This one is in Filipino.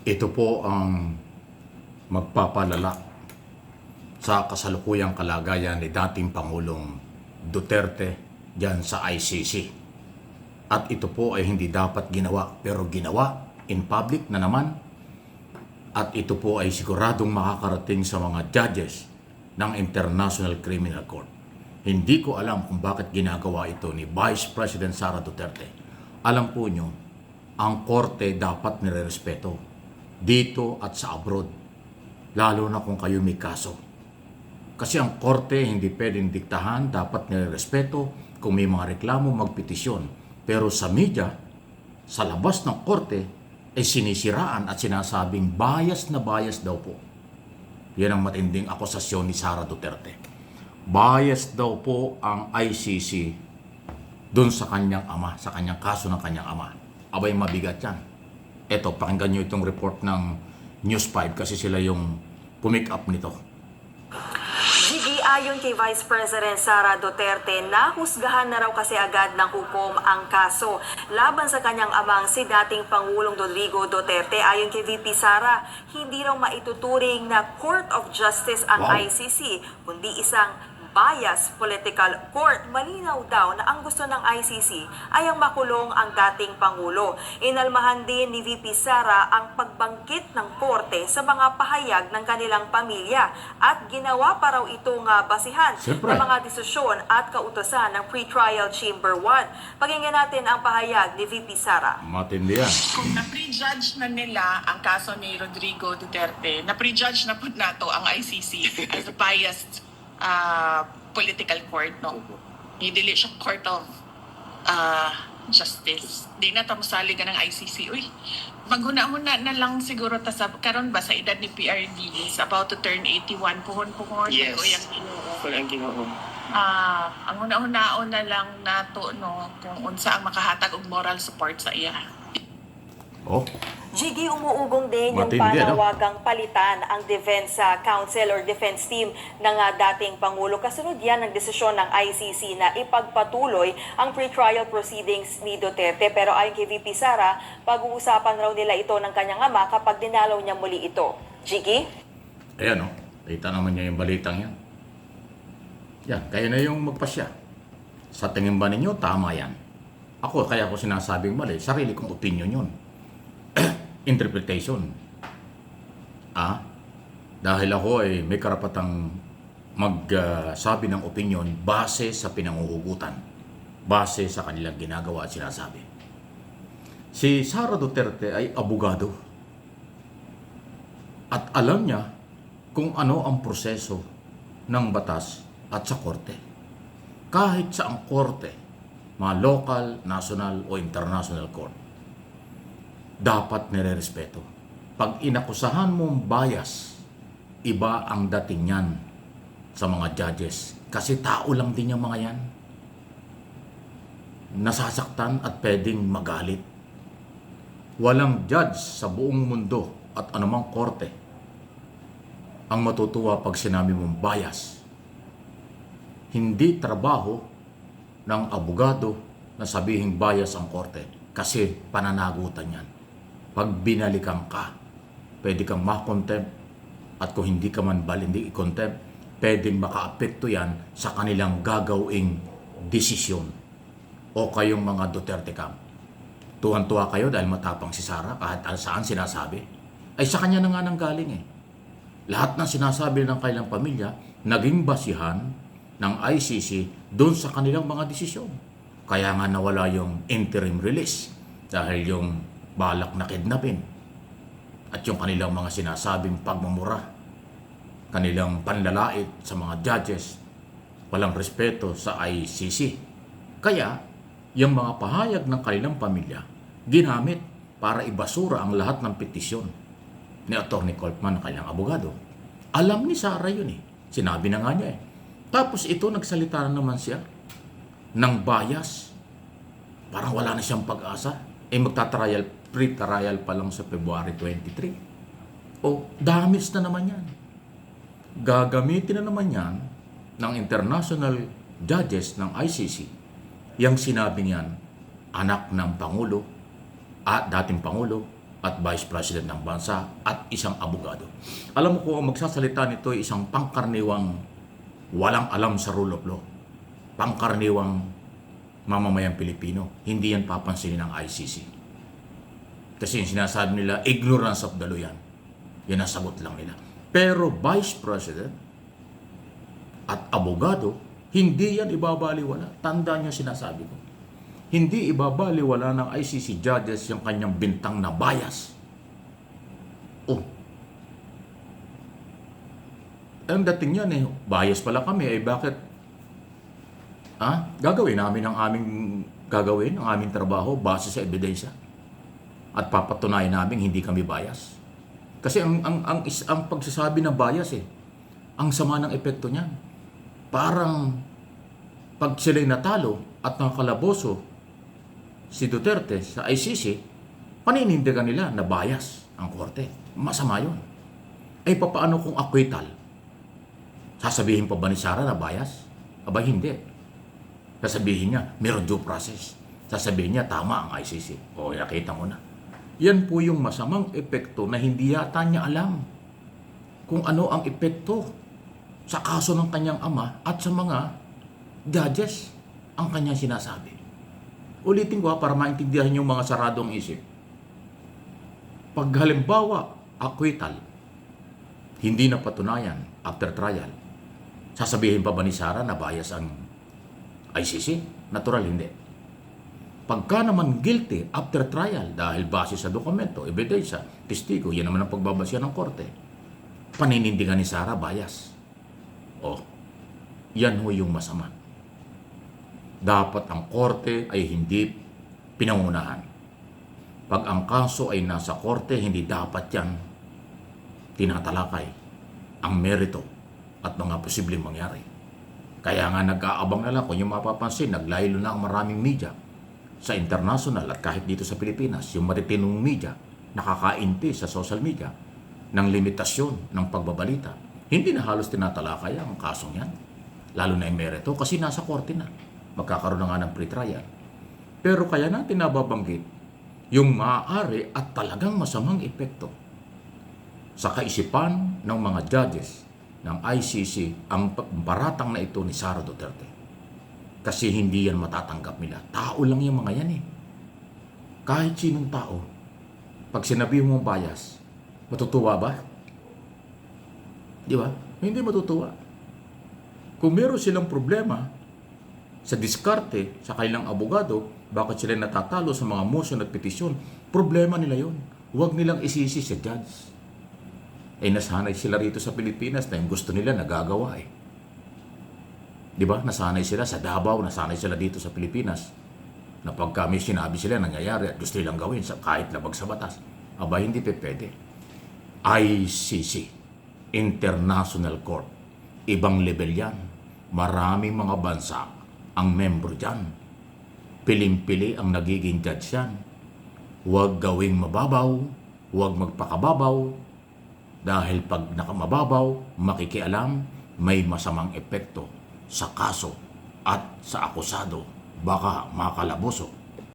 Ito po ang magpapalala sa kasalukuyang kalagayan ni dating Pangulong Duterte diyan sa ICC. At ito po ay hindi dapat ginawa, pero ginawa in public na naman. At ito po ay siguradong makakarating sa mga judges ng International Criminal Court. Hindi ko alam kung bakit ginagawa ito ni Vice President Sara Duterte. Alam po nyo, ang korte dapat nirerespeto dito at sa abroad, lalo na kung kayo may kaso. Kasi ang korte hindi pwedeng diktahan, dapat nirerespeto. Kung may mga reklamo, magpetisyon. Pero sa media, sa labas ng korte, ay sinisiraan at sinasabing bias na bias daw po. Yan ang matinding akusasyon ni Sara Duterte. Bias daw po ang ICC dun sa kanyang ama, sa kanyang kaso ng kanyang ama. Abay, mabigat yan. Eto, pakinggan nyo itong report ng News 5 kasi sila yung pumick up nito. Gigi, ayon kay Vice President Sara Duterte, nahusgahan na raw kasi agad ng hukom ang kaso laban sa kanyang amang si dating Pangulong Rodrigo Duterte. Ayon kay VP Sara, hindi raw maituturing na Court of Justice ang Wow. ICC, kundi isang bias political court. Malinaw daw na ang gusto ng ICC ay ang makulong ang dating Pangulo. Inalmahan din ni VP Sara ang pagbangkit ng korte sa mga pahayag ng kanilang pamilya at ginawa pa raw itong basihan Siyempre. ng mga desisyon at kautosan ng Pretrial Chamber 1. Pakinggan natin ang pahayag ni VP Sara. Matindi yan. Kung na-prejudge na nila ang kaso ni Rodrigo Duterte, na-prejudge na po nato ang ICC as a biased political court, no? Hindi siya court of justice. Di na tamusali ka ng ICC. Uy, maghuna-huna na lang siguro ta sa karon ba sa edad ni PRD is about to turn 81 puhon-puhon. Yes. O yung Ginoo. Kung ang ginoo. Ang una-unaon na lang nato, no, kung unsa ang makahatag og moral support sa iya. Oh, Gigi, umuugong din yung Matindi, ano? panawagang palitan ang Defense Council or Defense Team ng dating Pangulo. Kasunod yan ng desisyon ng ICC na ipagpatuloy ang pre-trial proceedings ni Duterte. Pero ayon kay VP Sara, pag-uusapan raw nila ito ng kanyang ama kapag dinalaw niya muli ito. Gigi? ayan oh. Kita naman niya yung balitang yan. Yan, kaya na yung magpasya. Sa tingin ba ninyo, tama yan. Ako, kaya ko sinasabing mali. Sarili kong opinion yun. Interpretation. Dahil ako ay may karapatang magsabi ng opinion base sa pinanguhugutan, base sa kanilang ginagawa at sinasabi. Si Sara Duterte ay abogado at alam niya kung ano ang proseso ng batas at sa korte. Kahit sa ang korte, mga local, national o international court, dapat nire-respeto. Pag inakusahan mong bias, iba ang dating yan sa mga judges. Kasi tao lang din yung mga yan. Nasasaktan at pwedeng magalit. Walang judge sa buong mundo at anumang korte ang matutuwa pag sinabi mong bias. Hindi trabaho ng abogado na sabihing bias ang korte kasi pananagutan yan. Pag binalikan ka, pwede kang ma-contempt at kung hindi ka man hindi i-contempt, pwedeng maka-apekto yan sa kanilang gagawing desisyon. O kayong mga Duterte camp. Tuwan-tuwa kayo dahil matapang si Sara kahit saan sinasabi. Ay sa kanya na nga nanggaling eh. Lahat ng sinasabi ng kanilang pamilya, naging basihan ng ICC doon sa kanilang mga desisyon. Kaya nga nawala yung interim release dahil yung balak na kidnapin at yung kanilang mga sinasabing pagmumura, kanilang panlalait sa mga judges, walang respeto sa ICC. Kaya, yung mga pahayag ng kanilang pamilya, ginamit para ibasura ang lahat ng petisyon ni Atty. Coltman na kanyang abogado. Alam ni Sara yun eh. Sinabi na nga niya eh. Tapos ito, nagsalita na naman siya ng bias. Parang wala na siyang pag-asa. Pre-trial pa lang sa February 23. Damage na naman yan. Gagamitin na naman yan ng international judges ng ICC. Yang sinabi niyan, anak ng Pangulo at dating Pangulo at Vice President ng bansa at isang abogado. Alam mo kung ang magsasalita nito ay isang pangkarniwang walang alam sa rule of law. Pangkarniwang mamamayang Pilipino. Hindi yan papansinin ng ICC. Kasi yung sinasabi nila, ignorance of the law yan. Yan ang sagot lang nila. Pero Vice President at abogado, hindi yan ibabaliwala. Tandaan niyo sinasabi ko. Hindi ibabaliwala ng ICC judges yung kanyang bintang na bias. Oh. Ang dating yan bias pala kami, bakit? Gagawin namin ang aming trabaho base sa ebidensya. At papatunayan namin hindi kami bias. Kasi ang pagsasabi ng bias ang sama ng epekto niyan. Parang pag sila'y natalo at nakakalaboso si Duterte sa ICC, paninindigan nila na bias ang korte. Masama yun. Papaano kung acquittal? Sasabihin pa ba ni Sara na bias? Aba, hindi. Sasabihin niya, meron due process. Sasabihin niya, tama ang ICC. O, nakita mo na. Yan po yung masamang epekto na hindi yata niya alam kung ano ang epekto sa kaso ng kanyang ama at sa mga judges ang kanyang sinasabi. Ulitin ko para maintindihan yung mga saradong isip. Pag halimbawa, acquittal, hindi na patunayan after trial, sasabihin pa ba ni Sara na bias ang ICC? Natural, hindi. Pagka naman guilty after trial dahil base sa dokumento, ebidensya, testigo, yan naman ang pagbabasya ng korte, paninindigan ni Sara bias. Yan ho yung masama. Dapat ang korte ay hindi pinangunahan. Pag ang kaso ay nasa korte, hindi dapat yan tinatalakay ang merito at mga posibleng mangyari. Kaya nga nag-aabang na lang kung yung mapapansin, naglaylo na ang maraming media sa international at kahit dito sa Pilipinas, yung matitinong media, nakakainti sa social media ng limitasyon ng pagbabalita. Hindi na halos tinatalakay ang kasong yan, lalo na yung merito kasi nasa korte na. Magkakaroon na nga ng pre-trial. Pero kaya natin nababanggit yung maaari at talagang masamang epekto sa kaisipan ng mga judges ng ICC ang paratang na ito ni Sara Duterte. Kasi hindi yan matatanggap nila. Tao lang yung mga yan Kahit sinong tao, pag sinabi mo bias, matutuwa ba? Di ba? Hindi matutuwa. Kung meron silang problema sa diskarte sa kanilang abogado, bakit sila natatalo sa mga motion at petisyon, problema nila yon. Huwag nilang isisi sa judge. Nasanay sila rito sa Pilipinas na yung gusto nila nagagawa Di ba? Nasanay sila sa Davao, nasanay sila dito sa Pilipinas. Na pagka may sinabi sila nangyayari at gusto nilang gawin kahit labag sa batas, aba hindi pwede. ICC, International Court, ibang level yan. Maraming mga bansa ang membro dyan. Piling-pili ang nagiging judge yan. Huwag gawing mababaw, huwag magpakababaw, dahil pag nakamababaw, makikialam, may masamang epekto sa kaso at sa akusado, baka makalaboso